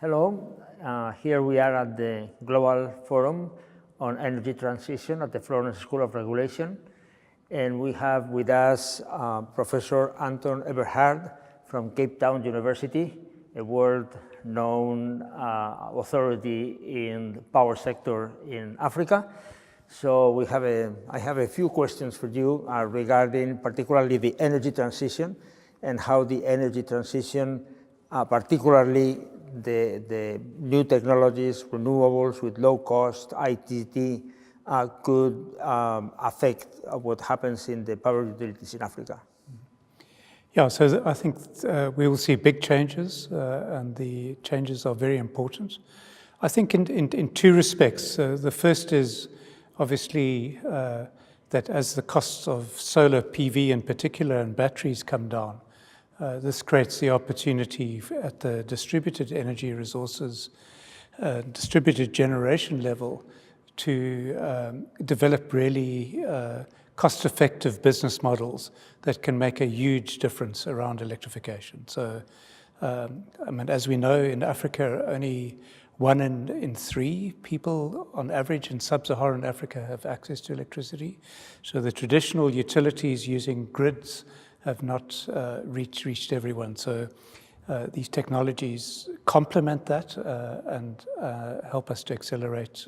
Hello, here we are at the Global Forum on Energy Transition at the Florence School of Regulation. And we have with us Professor Anthon Eberhard from Cape Town University, a world-known authority in the power sector in Africa. So I have a few questions for you regarding particularly the energy transition and how the energy transition, particularly the new technologies, renewables with low cost, ITT, could affect what happens in the power utilities in Africa. Yeah, so I think we will see big changes, and the changes are very important. I think in two respects. The first is obviously that as the costs of solar PV in particular and batteries come down, this creates the opportunity at the distributed energy resources, distributed generation level to develop really cost-effective business models that can make a huge difference around electrification. So, I mean, as we know, in Africa, only 1 in 3 people on average in Sub-Saharan Africa have access to electricity. So the traditional utilities using grids have not reached everyone. So these technologies complement that and help us to accelerate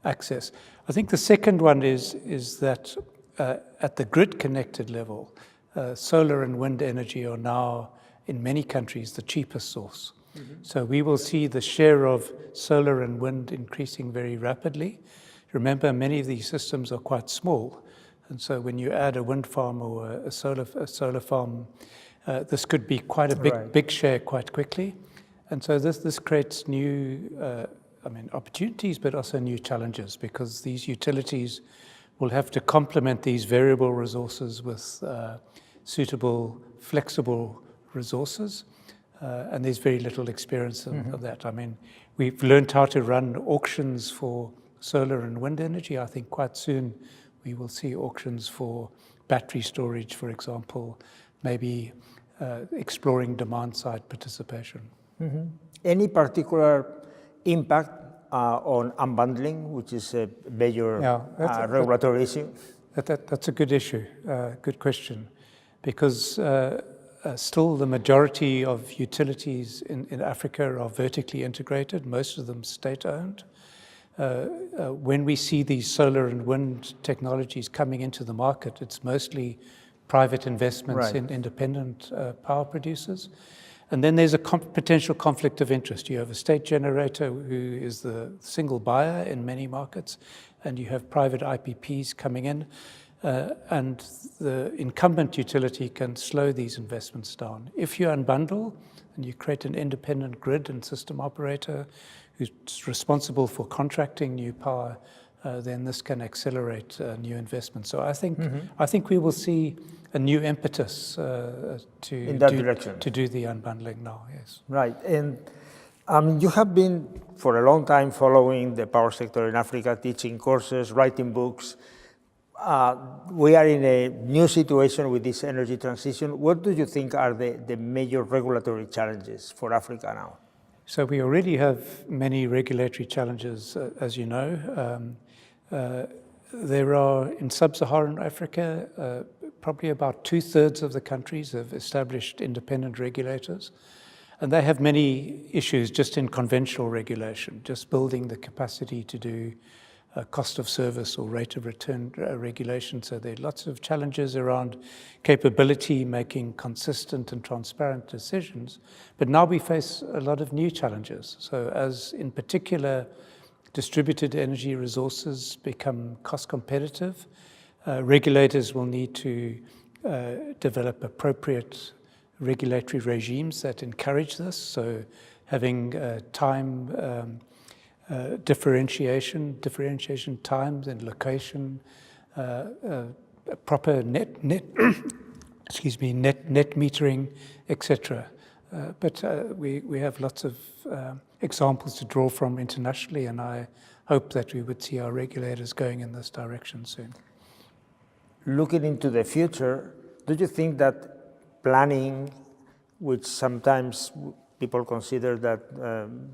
access. I think the second one is that at the grid-connected level, solar and wind energy are now, in many countries, the cheapest source. Mm-hmm. So we will see the share of solar and wind increasing very rapidly. Remember, many of these systems are quite small. And so when you add a wind farm or a solar farm, this could be quite a big share quite quickly. And so this creates new opportunities, but also new challenges, because these utilities will have to complement these variable resources with suitable, flexible resources. And there's very little experience of that. I mean, we've learned how to run auctions for solar and wind energy. I think quite soon we will see auctions for battery storage, for example, maybe exploring demand-side participation. Mm-hmm. Any particular impact on unbundling, which is a major regulatory issue? That's a good issue, good question, because still the majority of utilities in Africa are vertically integrated, most of them state-owned. When we see these solar and wind technologies coming into the market, it's mostly private investments in independent power producers. And then there's a potential conflict of interest. You have a state generator who is the single buyer in many markets, and you have private IPPs coming in, and the incumbent utility can slow these investments down. If you unbundle and you create an independent grid and system operator who's responsible for contracting new power, then this can accelerate new investment. So I think we will see a new impetus to do the unbundling now. Yes. Right, and you have been for a long time following the power sector in Africa, teaching courses, writing books. We are in a new situation with this energy transition. What do you think are the major regulatory challenges for Africa now? So we already have many regulatory challenges, as you know. There are, in Sub-Saharan Africa, probably about 2/3 of the countries have established independent regulators. And they have many issues just in conventional regulation, just building the capacity to do cost of service or rate of return regulation. So there are lots of challenges around capability, making consistent and transparent decisions. But now we face a lot of new challenges. So as in particular, distributed energy resources become cost competitive, regulators will need to develop appropriate regulatory regimes that encourage this. So having time differentiation times and location, proper net metering, etc. But we have lots of examples to draw from internationally, and I hope that we would see our regulators going in this direction soon. Looking into the future, do you think that planning, which sometimes people consider that,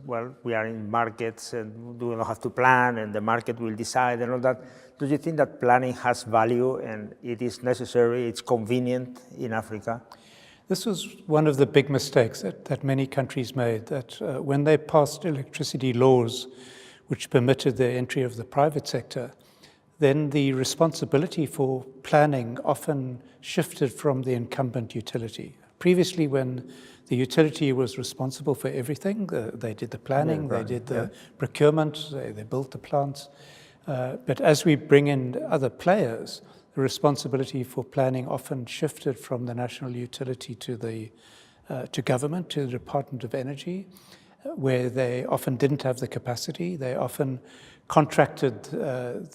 well, we are in markets and we don't have to plan and the market will decide and all that. Do you think that planning has value and it is necessary, it's convenient in Africa? This was one of the big mistakes that many countries made, that when they passed electricity laws which permitted the entry of the private sector, then the responsibility for planning often shifted from the incumbent utility. Previously, when the utility was responsible for everything, they did the planning, they did the procurement, they built the plants. But as we bring in other players, the responsibility for planning often shifted from the national utility to government, to the Department of Energy, where they often didn't have the capacity. They often contracted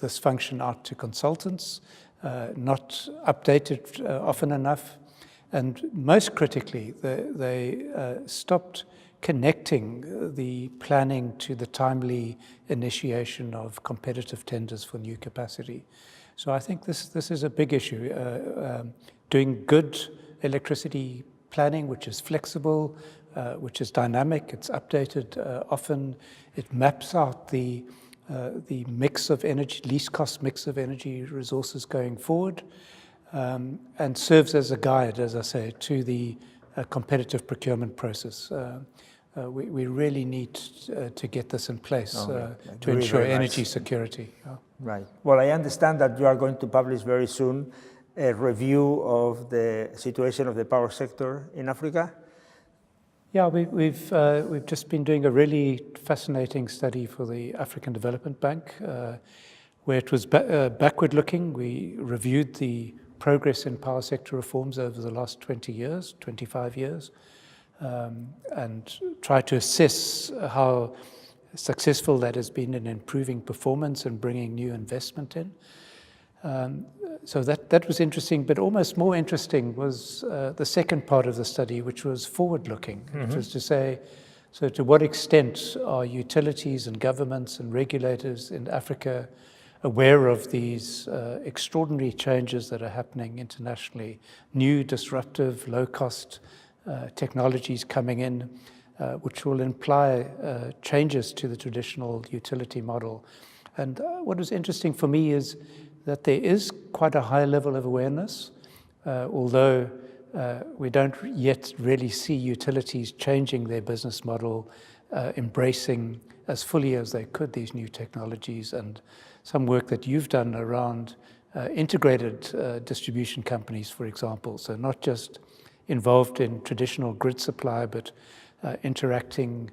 this function out to consultants, not updated often enough. And most critically, they stopped connecting the planning to the timely initiation of competitive tenders for new capacity. So I think this is a big issue. Doing good electricity planning, which is flexible, which is dynamic, it's updated often, it maps out the mix of energy, least cost mix of energy resources going forward, and serves as a guide, as I say, to the competitive procurement process. We really need to get this in place to ensure energy security. Right. Well, I understand that you are going to publish very soon a review of the situation of the power sector in Africa. Yeah, we've just been doing a really fascinating study for the African Development Bank, where it was backward-looking. We reviewed the progress in power sector reforms over the last 20 years, 25 years, and try to assess how successful that has been in improving performance and bringing new investment in. So that was interesting, but almost more interesting was the second part of the study, which was forward-looking, which was to say, so to what extent are utilities and governments and regulators in Africa aware of these extraordinary changes that are happening internationally, new, disruptive, low-cost technologies coming in, which will imply changes to the traditional utility model. And what was interesting for me is that there is quite a high level of awareness, although we don't yet really see utilities changing their business model, embracing as fully as they could these new technologies, and some work that you've done around integrated distribution companies, for example. So not just involved in traditional grid supply, but interacting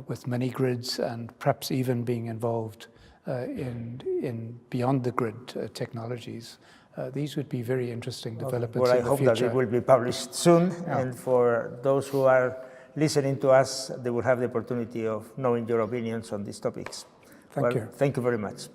with mini grids and perhaps even being involved in beyond the grid technologies. These would be very interesting developments in the future. Well, I hope that it will be published soon, and for those who are listening to us, they will have the opportunity of knowing your opinions on these topics. Thank you. Thank you very much.